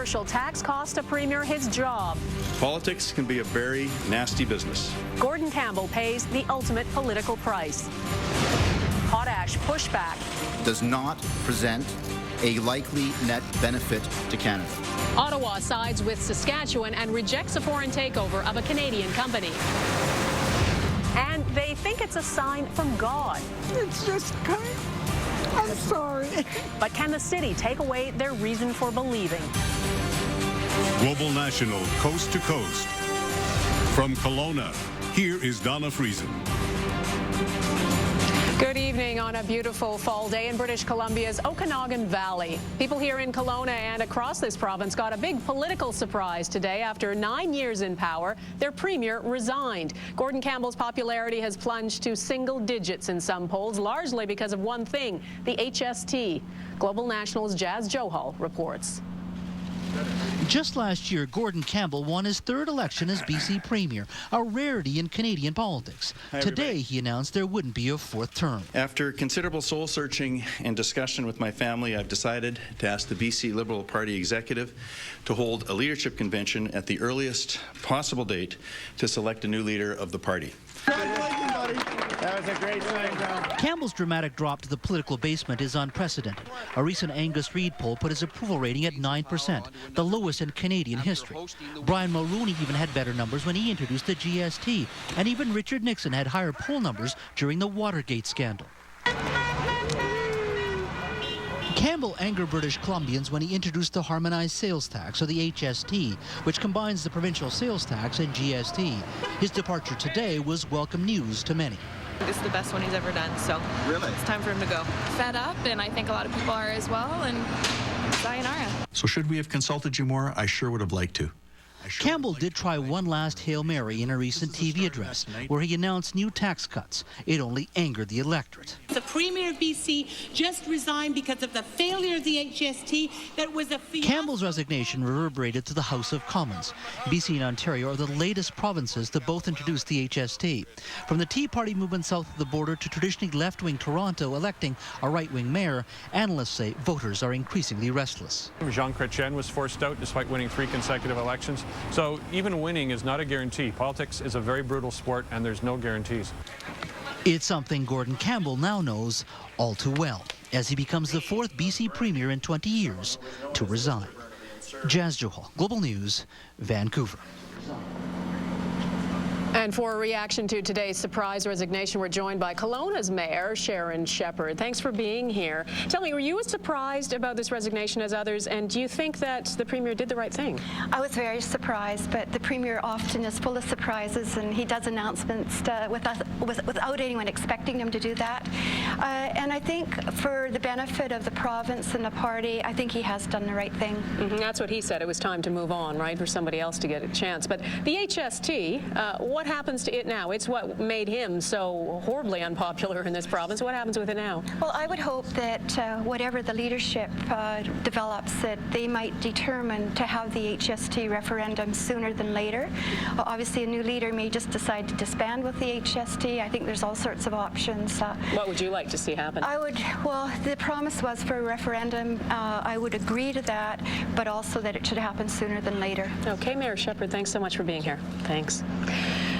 controversial tax cost a premier his job. Politics can be a very nasty business. Gordon Campbell pays the ultimate political price. Potash pushback. Does not present a likely net benefit to Canada. Ottawa sides with Saskatchewan and rejects a foreign takeover of a Canadian company. And they think it's a sign from God. It's just kind. I'm sorry. But can the city take away their reason for believing? Global National, coast to coast. From Kelowna, here is Donna Friesen. Good evening on a beautiful fall day in British Columbia's Okanagan Valley. People here in Kelowna and across this province got a big political surprise today. After 9 years in power, their premier resigned. Gordon Campbell's popularity has plunged to single digits in some polls, largely because of one thing, the HST. Global National's Jazz Johal reports. Just last year, Gordon Campbell won his third election as BC Premier, a rarity in Canadian politics. Today, he announced there wouldn't be a fourth term. After considerable soul-searching and discussion with my family, I've decided to ask the BC Liberal Party executive to hold a leadership convention at the earliest possible date to select a new leader of the party. Congratulations, buddy. That was a great time, John. Campbell's dramatic drop to the political basement is unprecedented. A recent Angus Reid poll put his approval rating at 9%, the lowest in Canadian history. Brian Mulroney even had better numbers when he introduced the GST, and even Richard Nixon had higher poll numbers during the Watergate scandal. Campbell angered British Columbians when he introduced the harmonized sales tax, or the HST, which combines the provincial sales tax and GST. His departure today was welcome news to many. This is the best one he's ever done, so it's time for him to go. Fed up, and I think a lot of people are as well, and sayonara. So should we have consulted you more? I sure would have liked to. Campbell did try one last Hail Mary in a recent TV address where he announced new tax cuts. It only angered the electorate. The Premier of BC just resigned because of the failure of the HST. That was a Campbell's resignation reverberated to the House of Commons. BC and Ontario are the latest provinces to both introduce the HST. From the Tea Party movement south of the border to traditionally left-wing Toronto electing a right-wing mayor, analysts say voters are increasingly restless. Jean Chrétien was forced out despite winning 3 consecutive elections. So even winning is not a guarantee. Politics is a very brutal sport, and there's no guarantees. It's something Gordon Campbell now knows all too well, as he becomes the 4th BC Premier in 20 years to resign. Jazz Johal, Global News, Vancouver. And for a reaction to today's surprise resignation, we're joined by Kelowna's Mayor, Sharon Shepherd. Thanks for being here. Tell me, were you as surprised about this resignation as others, and do you think that the Premier did the right thing? I was very surprised, but the Premier often is full of surprises, and he does announcements without anyone expecting him to do that. And I think for the benefit of the province and the party, I think he has done the right thing. That's what he said. It was time to move on, right, for somebody else to get a chance. But the HST, what happens to it now? It's what made him so horribly unpopular in this province. What happens with it now? Well, I would hope that whatever the leadership develops, that they might determine to have the HST referendum sooner than later. Obviously, a new leader may just decide to disband with the HST. I think there's all sorts of options. What would you like to see happen? Well, the promise was for a referendum. I would agree to that, but also that it should happen sooner than later. Okay, Mayor Shepherd, thanks so much for being here. Thanks.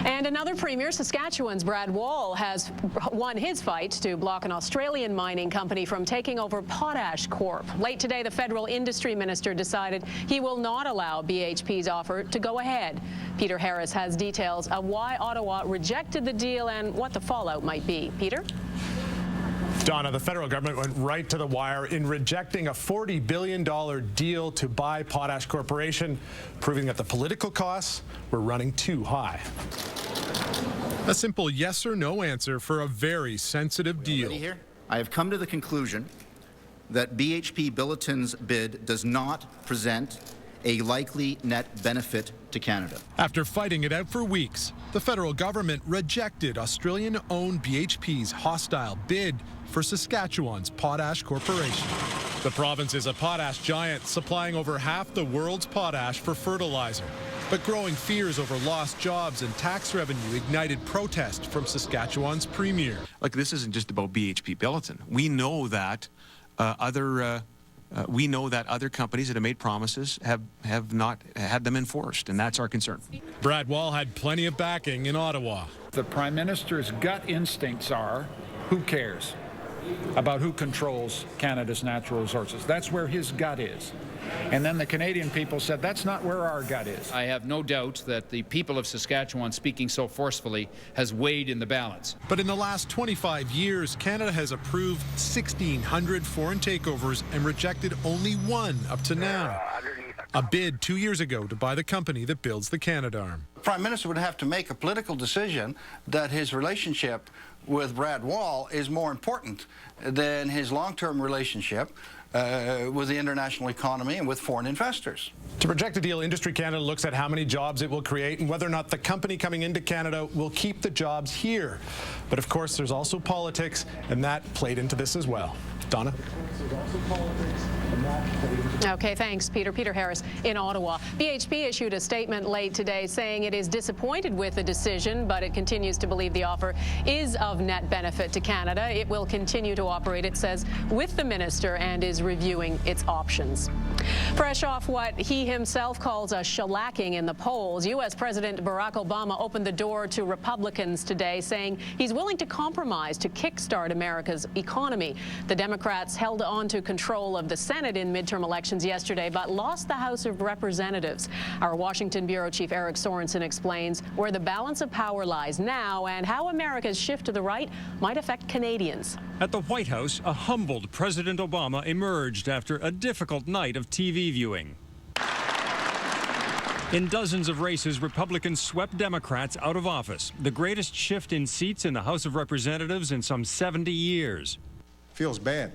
And another Premier, Saskatchewan's Brad Wall, has won his fight to block an Australian mining company from taking over Potash Corp. Late today, the federal industry minister decided he will not allow BHP's offer to go ahead. Peter Harris has details of why Ottawa rejected the deal and what the fallout might be. Peter? Donna, the federal government went right to the wire in rejecting a $40 billion deal to buy Potash Corporation, proving that the political costs were running too high. A simple yes or no answer for a very sensitive deal. I have come to the conclusion that BHP Billiton's bid does not present a likely net benefit to Canada. After fighting it out for weeks, the federal government rejected Australian-owned BHP's hostile bid for Saskatchewan's Potash Corporation. The province is a potash giant, supplying over half the world's potash for fertilizer. But growing fears over lost jobs and tax revenue ignited protest from Saskatchewan's premier. Like, this isn't just about BHP Billiton. We know that other we know that other companies that have made promises have not had them enforced, and that's our concern. Brad Wall had plenty of backing in Ottawa. The Prime Minister's gut instincts are, who cares about who controls Canada's natural resources? That's where his gut is. And then the Canadian people said, that's not where our gut is. I have no doubt that the people of Saskatchewan speaking so forcefully has weighed in the balance. But in the last 25 years, Canada has approved 1,600 foreign takeovers and rejected only one up to now. A bid 2 years ago to buy the company that builds the Canadarm. The Prime Minister would have to make a political decision that his relationship with Brad Wall is more important than his long-term relationship with the international economy and with foreign investors. To project a deal, Industry Canada looks at how many jobs it will create and whether or not the company coming into Canada will keep the jobs here. But of course, there's also politics, and that played into this as well. Donna? Okay, thanks, Peter. Peter Harris in Ottawa. BHP issued a statement late today saying it is disappointed with the decision, but it continues to believe the offer is of net benefit to Canada. It will continue to operate, it says, with the minister and is reviewing its options. Fresh off what he himself calls a shellacking in the polls, U.S. President Barack Obama opened the door to Republicans today, saying he's willing to compromise to kickstart America's economy. The Democrats held on to control of the Senate in midterm elections yesterday, but lost the House of Representatives. Our Washington Bureau Chief Eric Sorensen explains where the balance of power lies now and how America's shift to the right might affect Canadians. At the White House, a humbled President Obama emerged after a difficult night of TV viewing. In dozens of races, Republicans swept Democrats out of office, the greatest shift in seats in the House of Representatives in some 70 years. Feels bad.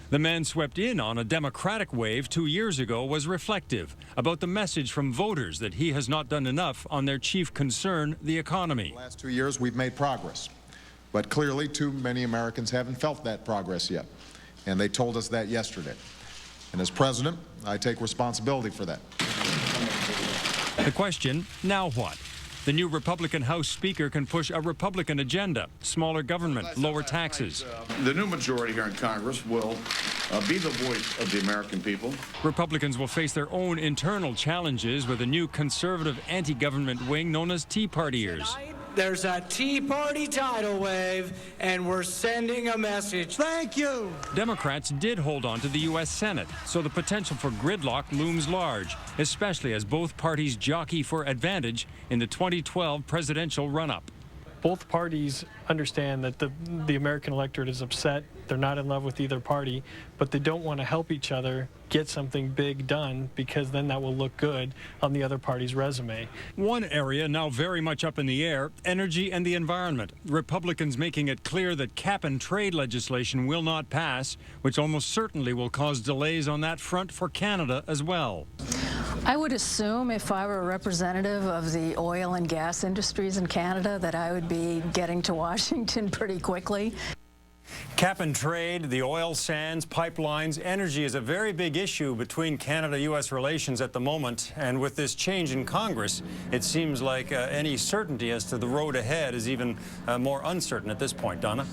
The man swept in on a Democratic wave 2 years ago was reflective about the message from voters that he has not done enough on their chief concern, the economy. The last 2 years, we've made progress. But clearly, too many Americans haven't felt that progress yet. And they told us that yesterday. And as president, I take responsibility for that. The question, now what? The new Republican House Speaker can push a Republican agenda, smaller government, lower taxes. The new majority here in Congress will be the voice of the American people. Republicans will face their own internal challenges with a new conservative anti-government wing known as Tea Partiers. There's a Tea Party tidal wave, and we're sending a message. Thank you. Democrats did hold on to the U.S. Senate, so the potential for gridlock looms large, especially as both parties jockey for advantage in the 2012 presidential run-up. Both parties understand that the American electorate is upset. They're not in love with either party, but they don't want to help each other get something big done because then that will look good on the other party's resume. One area now very much up in the air, energy and the environment. Republicans making it clear that cap-and-trade legislation will not pass, which almost certainly will cause delays on that front for Canada as well. I would assume if I were a representative of the oil and gas industries in Canada that I would be getting to Washington pretty quickly. Cap and trade, the oil sands, pipelines, energy is a very big issue between Canada-U.S. relations at the moment. And with this change in Congress, it seems like any certainty as to the road ahead is even more uncertain at this point. Donna?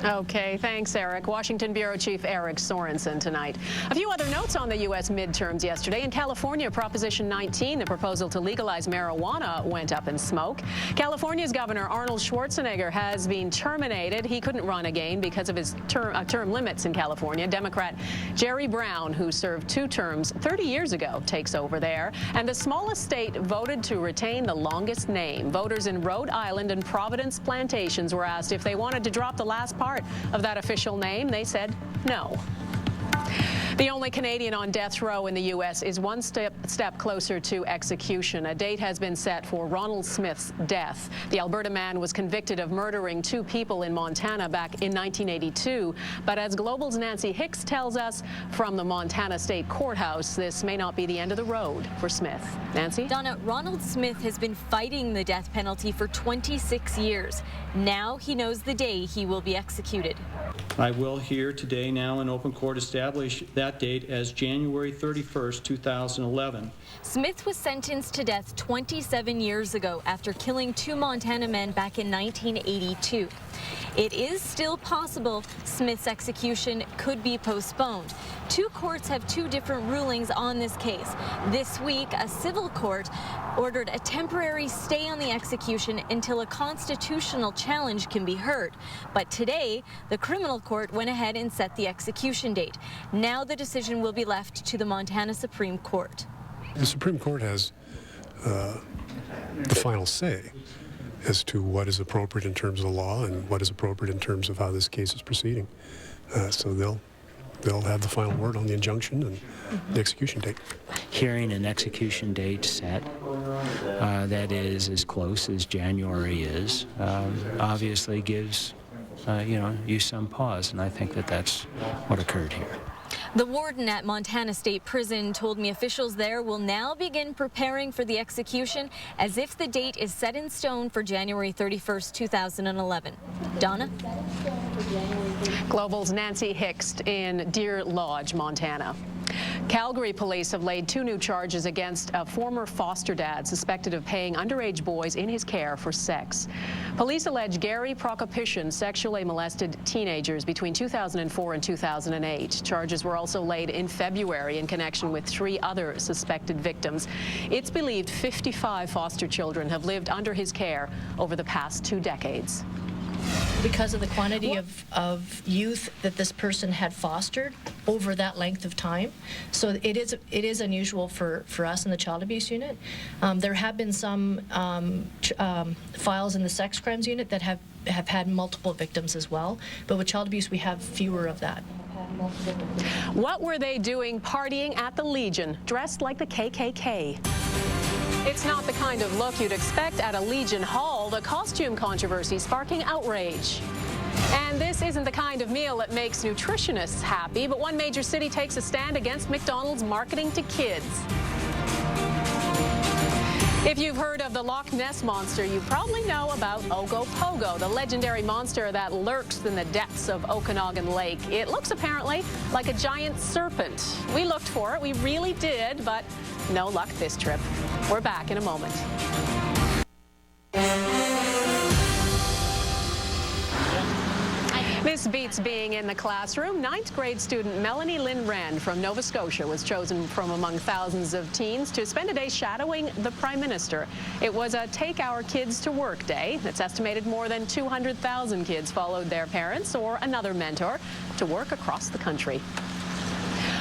Okay, thanks, Eric. Washington Bureau Chief Eric Sorensen tonight. A few other notes on the U.S. midterms yesterday. In California, Proposition 19, the proposal to legalize marijuana, went up in smoke. California's Governor Arnold Schwarzenegger has been terminated. He couldn't run again because of his term limits in California. Democrat Jerry Brown, who served 2 terms 30 years ago, takes over there. And the smallest state voted to retain the longest name. Voters in Rhode Island and Providence Plantations were asked if they wanted to drop the last part of that official name. They said no. The only Canadian on death row in the U.S. is one step closer to execution. A date has been set for Ronald Smith's death. The Alberta man was convicted of murdering 2 people in Montana back in 1982. But as Global's Nancy Hicks tells us from the Montana State Courthouse, this may not be the end of the road for Smith. Nancy? Donna, Ronald Smith has been fighting the death penalty for 26 years. Now he knows the day he will be executed. I will here today now in open court establish that date as January 31st, 2011. Smith was sentenced to death 27 years ago after killing 2 Montana men back in 1982. It is still possible Smith's execution could be postponed. Two courts have two different rulings on this case. This week, a civil court ordered a temporary stay on the execution until a constitutional challenge can be heard. But today, the criminal court went ahead and set the execution date. Now the decision will be left to the Montana Supreme Court. The Supreme Court has the final say as to what is appropriate in terms of the law and what is appropriate in terms of how this case is proceeding. So they'll have the final word on the injunction and the execution date. Hearing an execution date set that is as close as January is obviously gives you some pause, and I think that that's what occurred here. The warden at Montana State Prison told me officials there will now begin preparing for the execution as if the date is set in stone for January 31st, 2011. Donna? Global's Nancy Hixt in Deer Lodge, Montana. Calgary police have laid 2 new charges against a former foster dad suspected of paying underage boys in his care for sex. Police allege Gary Prokopishin sexually molested teenagers between 2004 and 2008. Charges were also laid in February in connection with 3 other suspected victims. It's believed 55 foster children have lived under his care over the past 2 decades. Because of the quantity of youth that this person had fostered over that length of time. So it is unusual for us in the child abuse unit. There have been some files in the sex crimes unit that have had multiple victims as well, but with child abuse we have fewer of that. What were they doing partying at the Legion, dressed like the KKK? It's not the kind of look you'd expect at a Legion Hall, the costume controversy sparking outrage. And this isn't the kind of meal that makes nutritionists happy, but one major city takes a stand against McDonald's marketing to kids. If you've heard of the Loch Ness Monster, you probably know about Ogopogo, the legendary monster that lurks in the depths of Okanagan Lake. It looks apparently like a giant serpent. We looked for it, we really did, but no luck this trip. We're back in a moment. This beats being in the classroom. 9th grade student Melanie Lynn Wren from Nova Scotia was chosen from among thousands of teens to spend a day shadowing the Prime Minister. It was a Take Our Kids to Work day. It's estimated more than 200,000 kids followed their parents or another mentor to work across the country.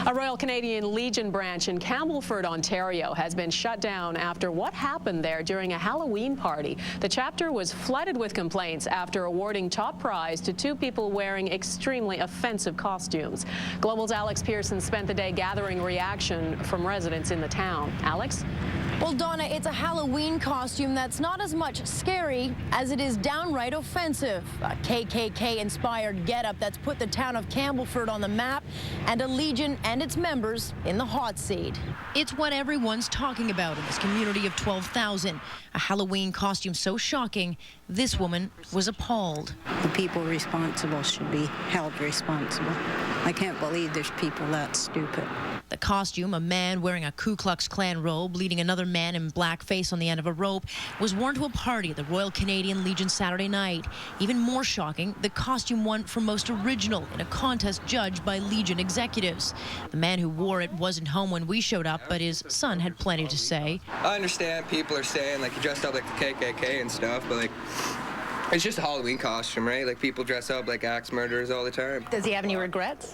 A Royal Canadian Legion branch in Campbellford, Ontario has been shut down after what happened there during a Halloween party. The chapter was flooded with complaints after awarding top prize to 2 people wearing extremely offensive costumes. Global's Alex Pearson spent the day gathering reaction from residents in the town. Alex? Well, Donna, it's a Halloween costume that's not as much scary as it is downright offensive. A KKK-inspired getup that's put the town of Campbellford on the map and a Legion and its members in the hot seat. It's what everyone's talking about in this community of 12,000. A Halloween costume so shocking, this woman was appalled. The people responsible should be held responsible. I can't believe there's people that stupid. The costume, a man wearing a Ku Klux Klan robe leading another man in blackface on the end of a rope, was worn to a party at the Royal Canadian Legion Saturday night. Even more shocking, the costume won for most original in a contest judged by Legion executives. The man who wore it wasn't home when we showed up, but his son had plenty to say. I understand people are saying, like, you dressed up like the KKK and stuff, but, like, it's just a Halloween costume, right? Like, people dress up like axe murderers all the time. Does he have any regrets?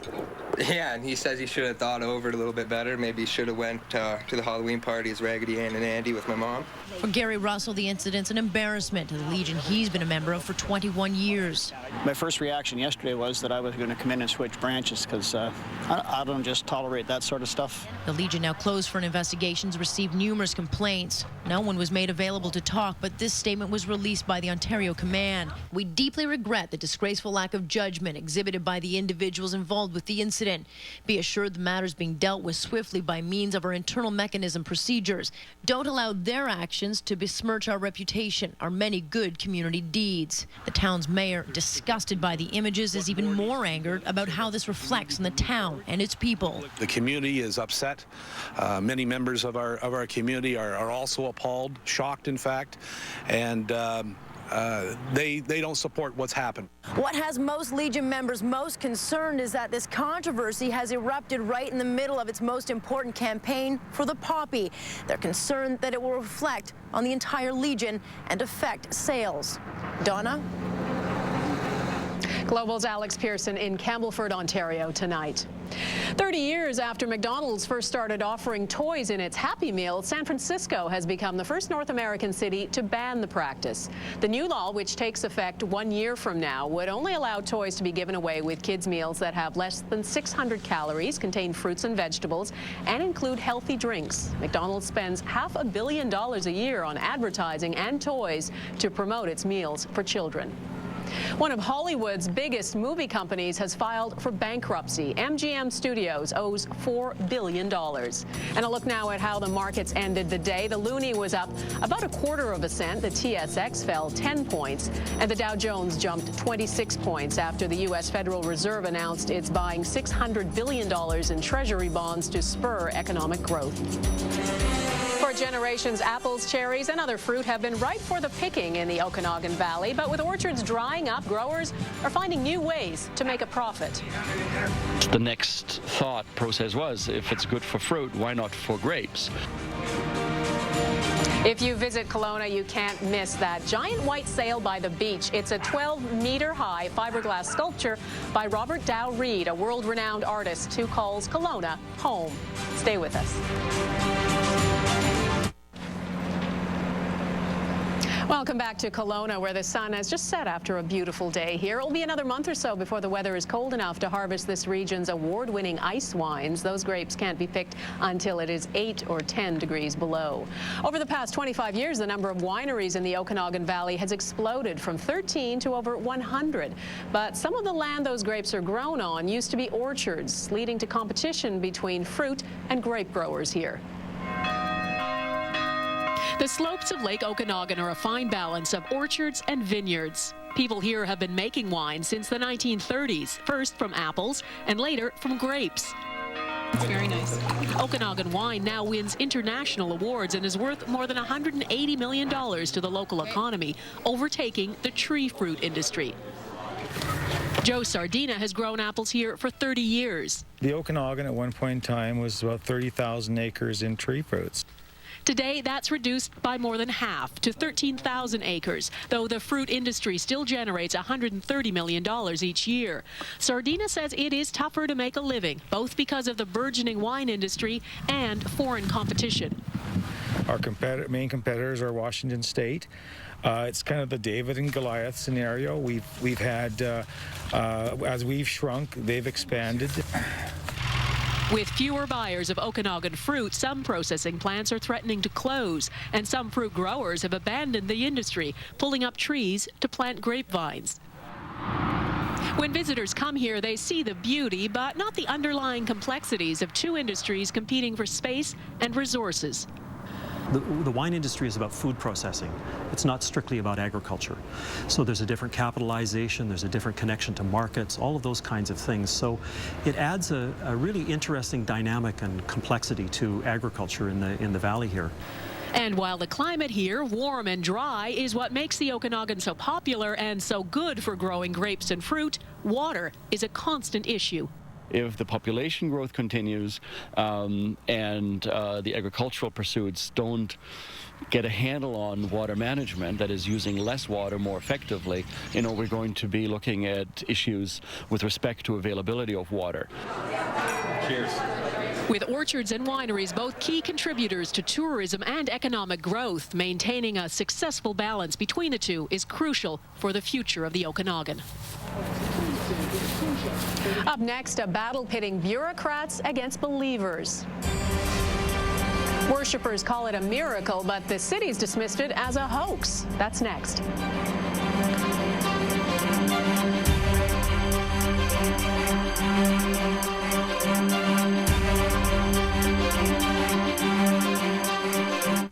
Yeah, and he says he should have thought over it a little bit better. Maybe he should have went to the Halloween party as Raggedy Ann and Andy with my mom. For Gary Russell, the incident's an embarrassment to the Legion he's been a member of for 21 years. My first reaction yesterday was that I was going to come in and switch branches because I don't just tolerate that sort of stuff. The Legion now closed for an investigation, received numerous complaints. No one was made available to talk, but this statement was released by the Ontario Command. We deeply regret the disgraceful lack of judgment exhibited by the individuals involved with the incident. Be assured the matter is being dealt with swiftly by means of our internal mechanism procedures. Don't allow their actions to besmirch our reputation, our many good community deeds. The town's mayor, disgusted by the images, is even more angered about how this reflects on the town and its people. The community is upset. Many members of our community are also appalled, shocked in fact, and they don't support what's happened. What has most Legion members most concerned is that this controversy has erupted right in the middle of its most important campaign for the poppy. They're concerned that it will reflect on the entire Legion and affect sales. Donna? Global's Alex Pearson in Campbellford, Ontario tonight. 30 years after McDonald's first started offering toys in its Happy Meal, San Francisco has become the first North American city to ban the practice. The new law, which takes effect 1 year from now, would only allow toys to be given away with kids' meals that have less than 600 calories, contain fruits and vegetables, and include healthy drinks. McDonald's spends $500 million a year on advertising and toys to promote its meals for children. One of Hollywood's biggest movie companies has filed for bankruptcy. MGM Studios owes $4 billion. And a look now at how the markets ended the day. The loonie was up about 1/4 cent. The TSX fell 10 points. And the Dow Jones jumped 26 points after the U.S. Federal Reserve announced it's buying $600 billion in Treasury bonds to spur economic growth. For generations, apples, cherries, and other fruit have been ripe for the picking in the Okanagan Valley. But with orchards drying up, growers are finding new ways to make a profit. The next thought process was, if it's good for fruit, why not for grapes? If you visit Kelowna, you can't miss that giant white sail by the beach. It's a 12-meter-high fiberglass sculpture by Robert Dow Reed, a world-renowned artist who calls Kelowna home. Stay with us. Welcome back to Kelowna, where the sun has just set after a beautiful day here. It will be another month or so before the weather is cold enough to harvest this region's award-winning ice wines. Those grapes can't be picked until it is 8 or 10 degrees below. Over the past 25 years, the number of wineries in the Okanagan Valley has exploded from 13 to over 100. But some of the land those grapes are grown on used to be orchards, leading to competition between fruit and grape growers here. The slopes of Lake Okanagan are a fine balance of orchards and vineyards. People here have been making wine since the 1930s, first from apples and later from grapes. It's very nice. Okanagan wine now wins international awards and is worth more than $180 million to the local economy, overtaking the tree fruit industry. Joe Sardina has grown apples here for 30 years. The Okanagan at one point in time was about 30,000 acres in tree fruits. Today, that's reduced by more than half to 13,000 acres, though the fruit industry still generates $130 million each year. Sardina says it is tougher to make a living, both because of the burgeoning wine industry and foreign competition. Our main competitors are Washington State. It's kind of the David and Goliath scenario. We've had, as we've shrunk, they've expanded. With fewer buyers of Okanagan fruit, some processing plants are threatening to close, and some fruit growers have abandoned the industry, pulling up trees to plant grapevines. When visitors come here, they see the beauty, but not the underlying complexities of two industries competing for space and resources. The wine industry is about food processing. It's not strictly about agriculture. So there's a different capitalization, there's a different connection to markets, all of those kinds of things. So it adds a really interesting dynamic and complexity to agriculture in the valley here. And while the climate here, warm and dry, is what makes the Okanagan so popular and so good for growing grapes and fruit, water is a constant issue. If the population growth continues and the agricultural pursuits don't get a handle on water management, that is using less water more effectively, we're going to be looking at issues with respect to availability of water. Cheers. With orchards and wineries both key contributors to tourism and economic growth, maintaining a successful balance between the two is crucial for the future of the Okanagan. Up next, a battle pitting bureaucrats against believers. Worshippers call it a miracle, but the city's dismissed it as a hoax. That's next.